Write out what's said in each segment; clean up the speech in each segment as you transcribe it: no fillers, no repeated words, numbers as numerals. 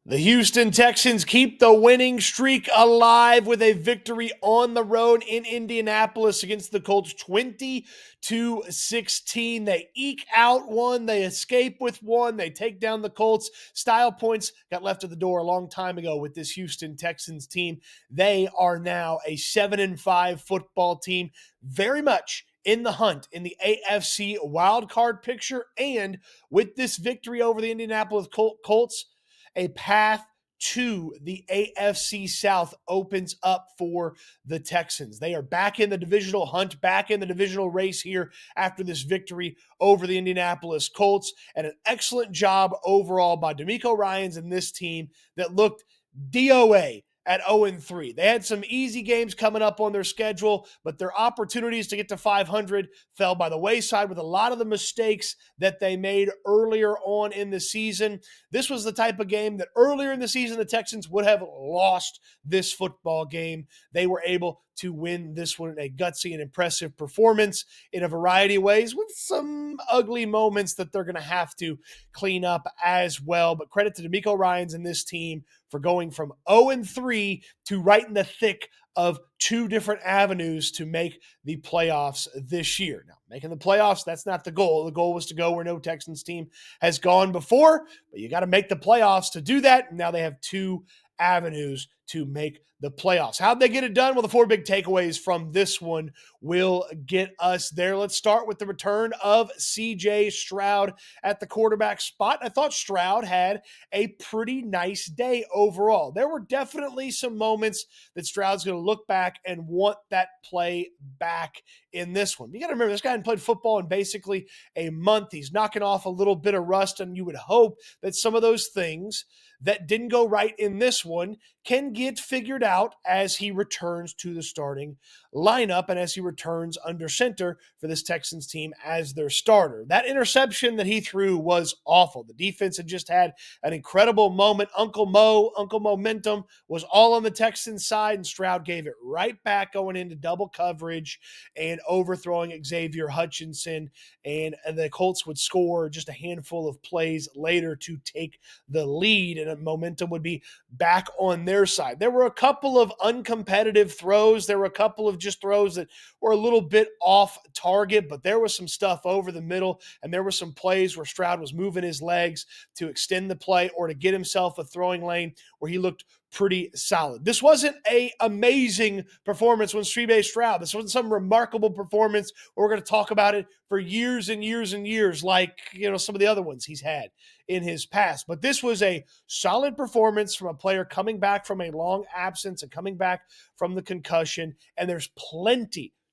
The Houston Texans keep the winning streak alive with a victory on the road in Indianapolis against the Colts 20-16. They eke out one, they escape with one, they take down the Colts. Style points got left at the door a long time ago with this Houston Texans team. They are now a 7-5 football team, very much in the hunt in the AFC wildcard picture, and with this victory over the Indianapolis Colts, a path to the AFC South opens up for the Texans. They are back in the divisional hunt, back in the divisional race here after this victory over the Indianapolis Colts, and an excellent job overall by DeMeco Ryans and this team that looked DOA at 0-3. They had some easy games coming up on their schedule, but their opportunities to get to 500 fell by the wayside with a lot of the mistakes that they made earlier on in the season. This was the type of game that earlier in the season the Texans would have lost this football game. They were able to win this one in a gutsy and impressive performance in a variety of ways, with some ugly moments that they're going to have to clean up as well. But credit to DeMeco Ryans and this team for going from 0-3 to right in the thick of two different avenues to make the playoffs this year. Now, making the playoffs, that's not the goal. The goal was to go where no Texans team has gone before, but you got to make the playoffs to do that. Now they have two avenues to make the playoffs. How'd they get it done? Well, the four big takeaways from this one will get us there. Let's start with the return of CJ Stroud at the quarterback spot. I thought Stroud had a pretty nice day overall. There were definitely some moments that Stroud's going to look back and want that play back in this one. You got to remember, this guy hadn't played football in basically a month. He's knocking off a little bit of rust, and you would hope that some of those things that didn't go right in this one can get figured out as he returns to the starting lineup and as he returns under center for this Texans team as their starter. That interception that he threw was awful. The defense had just had an incredible moment. Uncle Momentum was all on the Texans side, and Stroud gave it right back going into double coverage and overthrowing Xavier Hutchinson, and the Colts would score just a handful of plays later to take the lead, and momentum would be back on their side. There were a couple of uncompetitive throws. There were a couple of just throws that were a little bit off target, but there was some stuff over the middle, and there were some plays where Stroud was moving his legs to extend the play or to get himself a throwing lane where he looked pretty solid. This wasn't an amazing performance when CJ Stroud. This wasn't some remarkable performance where we're going to talk about it for years and years and years, like, some of the other ones he's had in his past. But this was a solid performance from a player coming back from a long absence and coming back from the concussion. And there's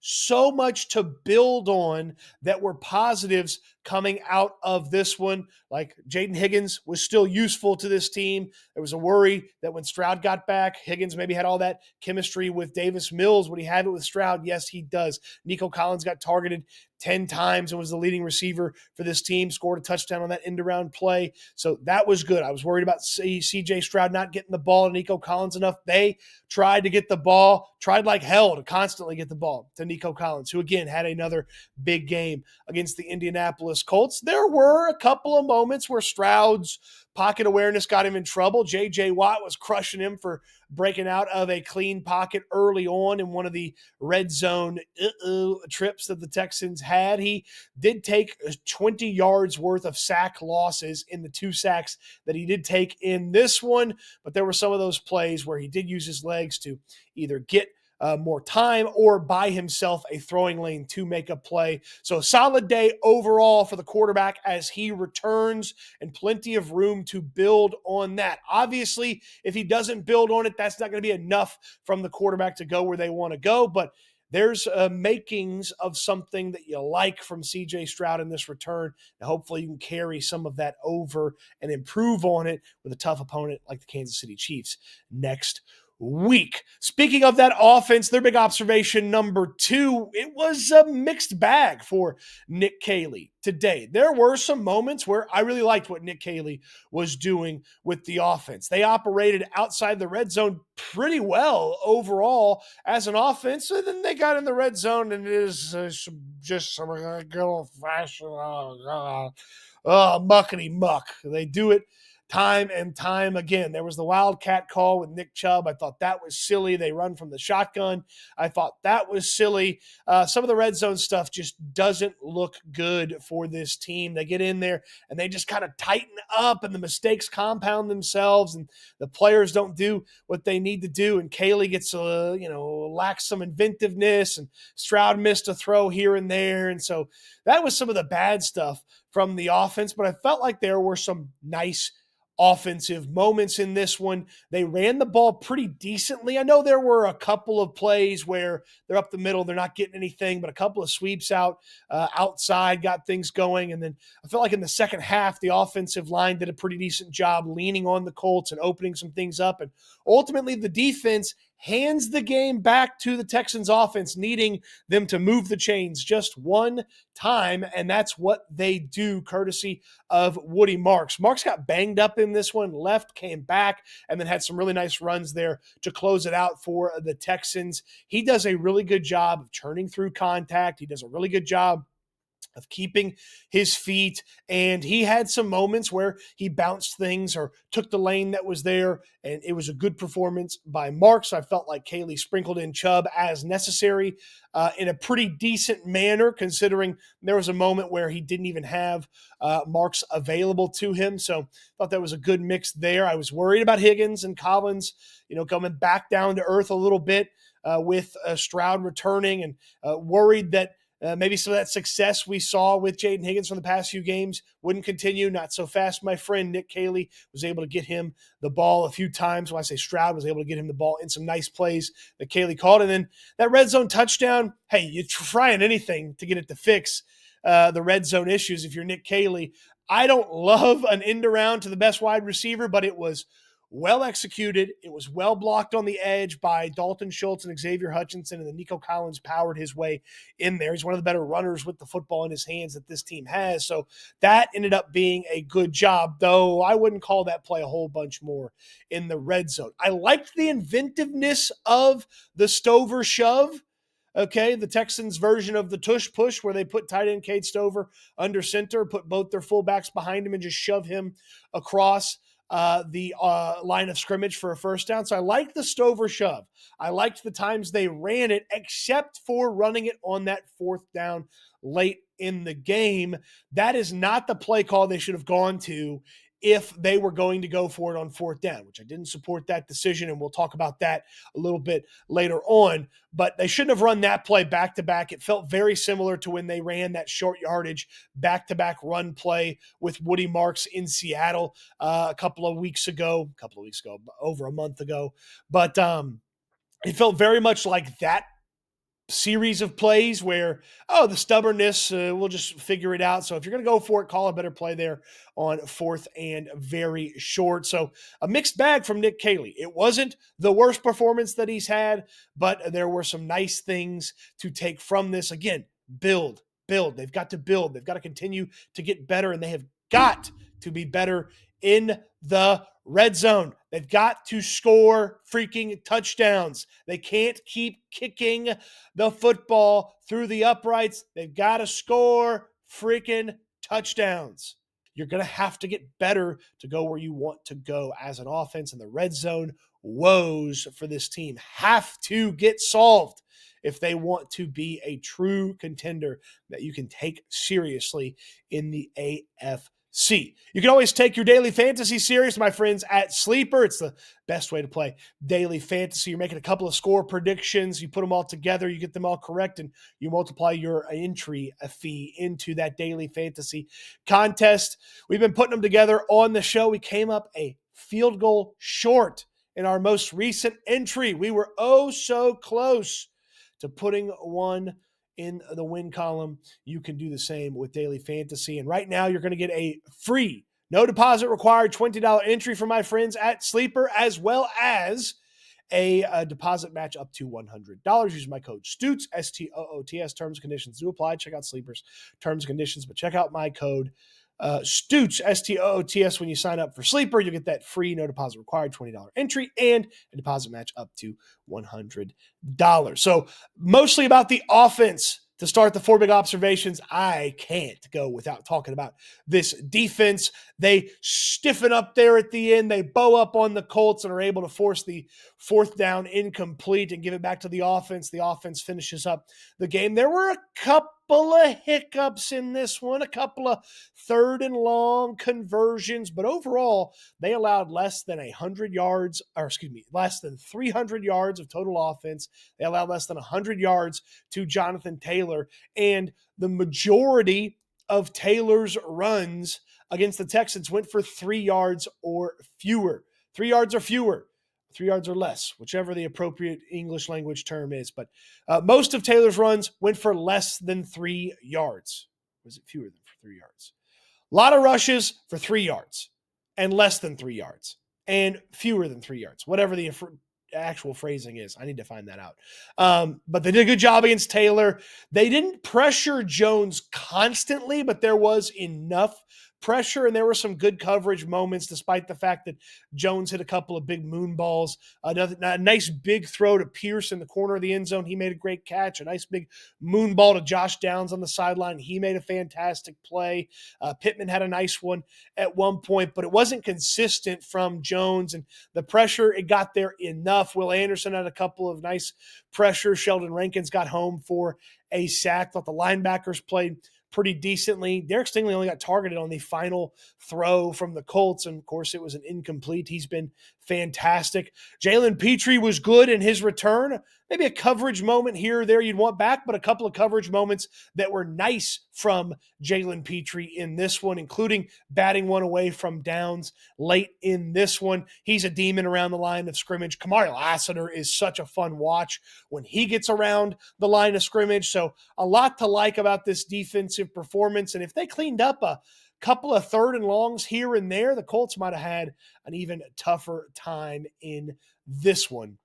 so much to build on that were positives coming out of this one. Like, Jaden Higgins was still useful to this team. There was a worry that when Stroud got back, Higgins maybe had all that chemistry with Davis Mills. Would he have it with Stroud? Yes, he does. Nico Collins got targeted 10 times and was the leading receiver for this team, scored a touchdown on that end-around play. So that was good. I was worried about CJ Stroud not getting the ball to Nico Collins enough. They tried to get the ball, tried like hell to constantly get the ball to Nico Collins, who again had another big game against the Indianapolis Colts. There were a couple of moments where Stroud's pocket awareness got him in trouble. J.J. Watt was crushing him for breaking out of a clean pocket early on in one of the red zone trips that the Texans had. He did take 20 yards worth of sack losses in the two sacks that he did take in this one, but there were some of those plays where he did use his legs to either get more time or buy himself a throwing lane to make a play. So a solid day overall for the quarterback as he returns, and plenty of room to build on that. Obviously, if he doesn't build on it, that's not going to be enough from the quarterback to go where they want to go, but there's makings of something that you like from CJ Stroud in this return, and hopefully you can carry some of that over and improve on it with a tough opponent like the Kansas City Chiefs next week. Speaking of that offense, their big observation number 2, it was a mixed bag for Nick Caley today. There were some moments where I really liked what Nick Caley was doing with the offense. They operated outside the red zone pretty well overall as an offense, and then they got in the red zone, and it is just some good old-fashioned muckety muck. They do it time and time again. There was the Wildcat call with Nick Chubb. I thought that was silly. They run from the shotgun. I thought that was silly. Some of the red zone stuff just doesn't look good for this team. They get in there and they just kind of tighten up, and the mistakes compound themselves, and the players don't do what they need to do. And Kaylee gets, lacks some inventiveness, and Stroud missed a throw here and there. And so that was some of the bad stuff from the offense, but I felt like there were some nice offensive moments in this one. They ran the ball pretty decently. I know there were a couple of plays where they're up the middle, they're not getting anything, but a couple of sweeps outside got things going. And then I felt like in the second half, the offensive line did a pretty decent job leaning on the Colts and opening some things up. And ultimately, the defense hands the game back to the Texans offense, needing them to move the chains just one time, and that's what they do, courtesy of Woody Marks. Marks got banged up in this one, left, came back, and then had some really nice runs there to close it out for the Texans. He does a really good job of churning through contact. He does a really good job of keeping his feet, and he had some moments where he bounced things or took the lane that was there, and it was a good performance by Marks. I felt like Kaylee sprinkled in Chubb as necessary in a pretty decent manner, considering there was a moment where he didn't even have Marks available to him. So I thought that was a good mix there. I was worried about Higgins and Collins, coming back down to earth a little bit with Stroud returning, and worried that maybe some of that success we saw with Jaden Higgins from the past few games wouldn't continue. Not so fast, my friend. Nick Kaylee was able to get him the ball a few times. When I say Stroud was able to get him the ball in some nice plays that Kaylee called. And then that red zone touchdown, hey, you're trying anything to get it to fix the red zone issues if you're Nick Kaylee. I don't love an end around to the best wide receiver, but it was well executed. It was well blocked on the edge by Dalton Schultz and Xavier Hutchinson, and then Nico Collins powered his way in there. He's one of the better runners with the football in his hands that this team has. So that ended up being a good job, though I wouldn't call that play a whole bunch more in the red zone. I liked the inventiveness of the Stover shove. Okay, the Texans' version of the tush push, where they put tight end Cade Stover under center, put both their fullbacks behind him, and just shove him across the line of scrimmage for a first down. So I liked the Stover shove. I liked the times they ran it, except for running it on that fourth down late in the game. That is not the play call they should have gone to if they were going to go for it on fourth down, which I didn't support that decision, and we'll talk about that a little bit later on. But they shouldn't have run that play back-to-back. It felt very similar to when they ran that short yardage back-to-back run play with Woody Marks in Seattle a couple of weeks ago, over a month ago. But it felt very much like that series of plays where, the stubbornness, we'll just figure it out. So if you're going to go for it, call a better play there on fourth and very short. So a mixed bag from Nick Kaylee. It wasn't the worst performance that he's had, but there were some nice things to take from this. Again, build. They've got to build. They've got to continue to get better, and they have got to be better in the red zone. They've got to score freaking touchdowns. They can't keep kicking the football through the uprights. They've got to score freaking touchdowns. You're going to have to get better to go where you want to go as an offense, and the red zone woes for this team have to get solved if they want to be a true contender that you can take seriously in the AFC. You can always take your daily fantasy serious, my friends, at Sleeper. It's the best way to play daily fantasy. You're making a couple of score predictions. You put them all together. You get them all correct, and you multiply your entry fee into that daily fantasy contest. We've been putting them together on the show. We came up a field goal short in our most recent entry. We were so close to putting one in the win column. You can do the same with daily fantasy. And right now you're going to get a free, no deposit required $20 entry from my friends at Sleeper, as well as a deposit match up to $100. Use my code STOOTS, STOOTS. Terms and conditions do apply. Check out Sleeper's terms and conditions, but check out my code STOOTS, STOOTS. When you sign up for Sleeper, you'll get that free, no deposit required $20 entry and a deposit match up to $100. So mostly about the offense to start the four big observations, I can't go without talking about this defense. They stiffen up there at the end. They bow up on the Colts and are able to force the fourth down incomplete and give it back to the offense. The offense finishes up the game. There were a couple of hiccups in this one, a couple of third and long conversions, but overall, they allowed less than 300 yards of total offense. They allowed less than 100 yards to Jonathan Taylor, and the majority of Taylor's runs against the Texans went for 3 yards or fewer. 3 yards or fewer. 3 yards or less, whichever the appropriate English language term is. But most of Taylor's runs went for less than 3 yards. Was it fewer than 3 yards? A lot of rushes for 3 yards and less than 3 yards and fewer than 3 yards, whatever the actual phrasing is. I need to find that out. But they did a good job against Taylor. They didn't pressure Jones constantly, but there was enough pressure, and there were some good coverage moments, despite the fact that Jones hit a couple of big moon balls. A nice big throw to Pierce in the corner of the end zone. He made a great catch. A nice big moon ball to Josh Downs on the sideline. He made a fantastic play. Pittman had a nice one at one point, but it wasn't consistent from Jones, and the pressure, it got there enough. Will Anderson had a couple of nice pressures. Sheldon Rankins got home for a sack. Thought the linebackers played pretty decently. Derek Stingley only got targeted on the final throw from the Colts, and of course it was an incomplete. He's been fantastic. Jalen Petrie was good in his return. Maybe a coverage moment here or there you'd want back, but a couple of coverage moments that were nice from Jalen Petrie in this one, including batting one away from Downs late in this one. He's a demon around the line of scrimmage. Kamari Lassiter is such a fun watch when he gets around the line of scrimmage. So a lot to like about this defensive performance. And if they cleaned up a couple of third and longs here and there, the Colts might have had an even tougher time in this one.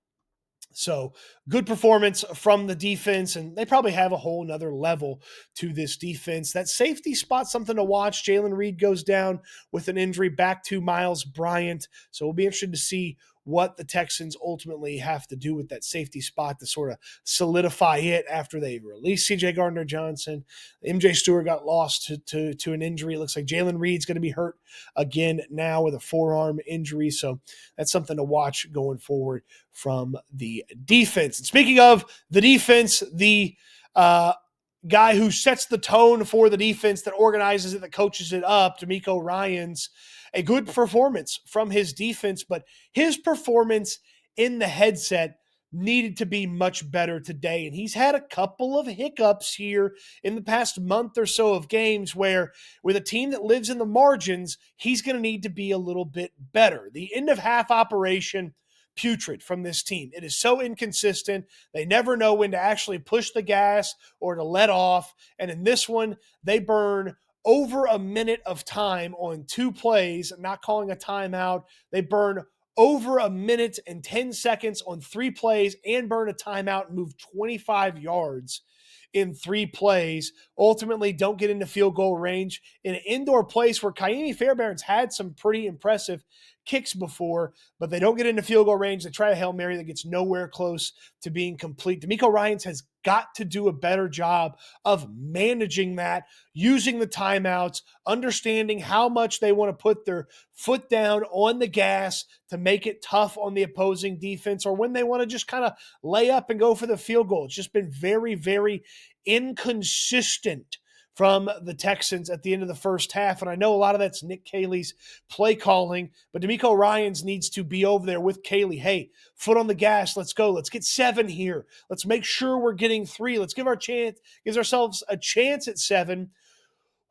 So good performance from the defense, and they probably have a whole nother level to this defense. That safety spot, something to watch. Jalen Reed goes down with an injury, back to Miles Bryant. So we'll be interested to see what the Texans ultimately have to do with that safety spot to sort of solidify it after they release C.J. Gardner-Johnson. MJ Stewart got lost to an injury. It looks like Jalen Reed's going to be hurt again now with a forearm injury. So that's something to watch going forward from the defense. And speaking of the defense, the guy who sets the tone for the defense, that organizes it, that coaches it up, DeMeco Ryans, a good performance from his defense, but his performance in the headset needed to be much better today. And he's had a couple of hiccups here in the past month or so of games where, with a team that lives in the margins, he's going to need to be a little bit better. The end of half operation, putrid from this team. It is so inconsistent. They never know when to actually push the gas or to let off. And in this one, they burn over a minute of time on 2 plays, not calling a timeout. They burn over a minute and 10 seconds on 3 plays and burn a timeout and move 25 yards in 3 plays. Ultimately, don't get into field goal range in an indoor place where Kaimi Fairbairn's had some pretty impressive kicks before, but they don't get into field goal range. They try a Hail Mary that gets nowhere close to being complete. DeMeco Ryans has got to do a better job of managing that, using the timeouts, understanding how much they want to put their foot down on the gas to make it tough on the opposing defense, or when they want to just kind of lay up and go for the field goal. It's just been very, very inconsistent from the Texans at the end of the first half. And I know a lot of that's Nick Caley's play calling, but DeMeco Ryans needs to be over there with Caley. Hey, foot on the gas. Let's go. Let's get 7 here. Let's make sure we're getting 3. Let's give ourselves a chance at 7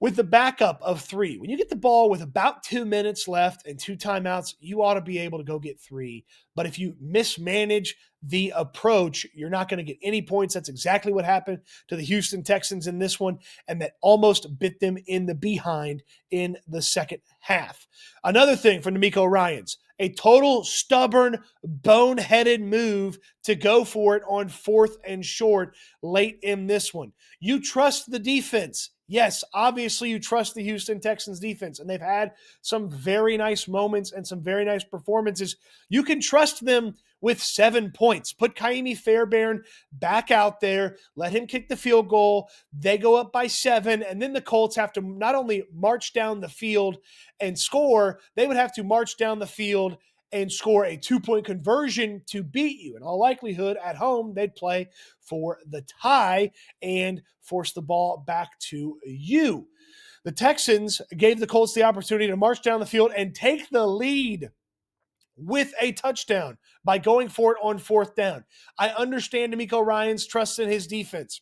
with the backup of 3. When you get the ball with about 2 minutes left and 2 timeouts, you ought to be able to go get 3. But if you mismanage the approach, you're not going to get any points. That's exactly what happened to the Houston Texans in this one, and that almost bit them in the behind in the second half. Another thing from DeMeco Ryans, a total stubborn, boneheaded move to go for it on 4th and short late in this one. You trust the defense Yes, obviously you trust the Houston Texans defense, and they've had some very nice moments and some very nice performances. You can trust them with 7 points. Put Kaimi Fairbairn back out there, let him kick the field goal. They go up by 7, and then the Colts have to not only march down the field and score, they would have to march down the field and score a 2-point conversion to beat you. In all likelihood, at home, they'd play for the tie and force the ball back to you. The Texans gave the Colts the opportunity to march down the field and take the lead with a touchdown by going for it on 4th down. I understand DeMeco Ryans trusts in his defense.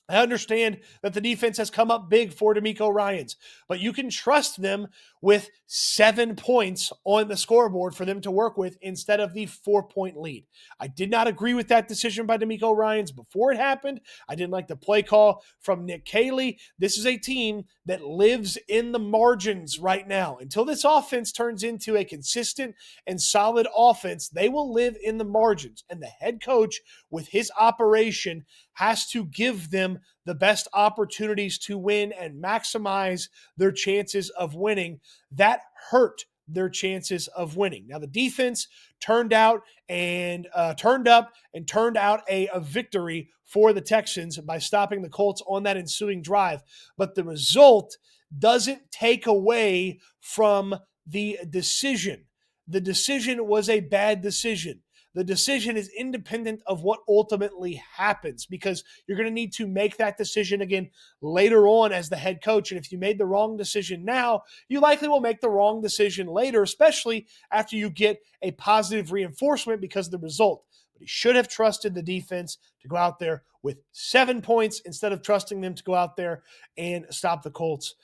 I understand that the defense has come up big for DeMeco Ryans, but you can trust them with 7 points on the scoreboard for them to work with instead of the 4-point lead. I did not agree with that decision by DeMeco Ryans before it happened. I didn't like the play call from Nick Caley. This is a team that lives in the margins right now. Until this offense turns into a consistent and solid offense, they will live in the margins. And the head coach, with his operation, has to give them the best opportunities to win and maximize their chances of winning. That hurt their chances of winning. Now, the defense turned up and turned out a victory for the Texans by stopping the Colts on that ensuing drive. But the result doesn't take away from the decision. The decision was a bad decision. The decision is independent of what ultimately happens, because you're going to need to make that decision again later on as the head coach. And if you made the wrong decision now, you likely will make the wrong decision later, especially after you get a positive reinforcement because of the result. But he should have trusted the defense to go out there with 7 points instead of trusting them to go out there and stop the Colts,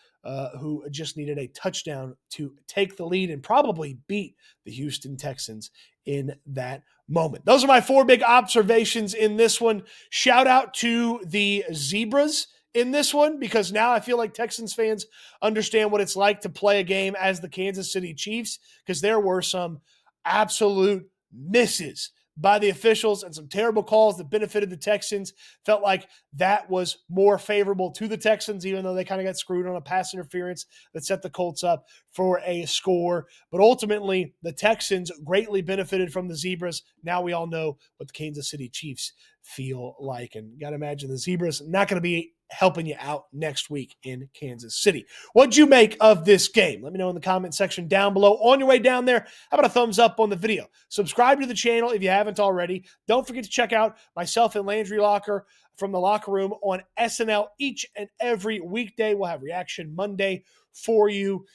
who just needed a touchdown to take the lead and probably beat the Houston Texans in that moment. Those are my 4 big observations in this one. Shout out to the Zebras in this one, because now I feel like Texans fans understand what it's like to play a game as the Kansas City Chiefs, because there were some absolute misses by the officials and some terrible calls that benefited the Texans. Felt like that was more favorable to the Texans, even though they kind of got screwed on a pass interference that set the Colts up for a score. But ultimately, the Texans greatly benefited from the Zebras. Now we all know what the Kansas City Chiefs feel like. And got to imagine the Zebras not going to be helping you out next week in Kansas City. What'd you make of this game? Let me know in the comment section down below. On your way down there, how about a thumbs up on the video? Subscribe to the channel if you haven't already. Don't forget to check out myself and Landry Locker from the Locker Room on SNL each and every weekday. We'll have Reaction Monday for you,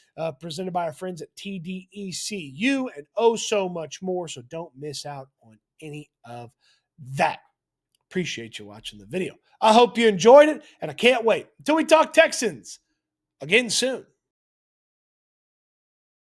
presented by our friends at TDECU, and oh so much more. So don't miss out on any of that. Appreciate you watching the video. I hope you enjoyed it, and I can't wait until we talk Texans again soon.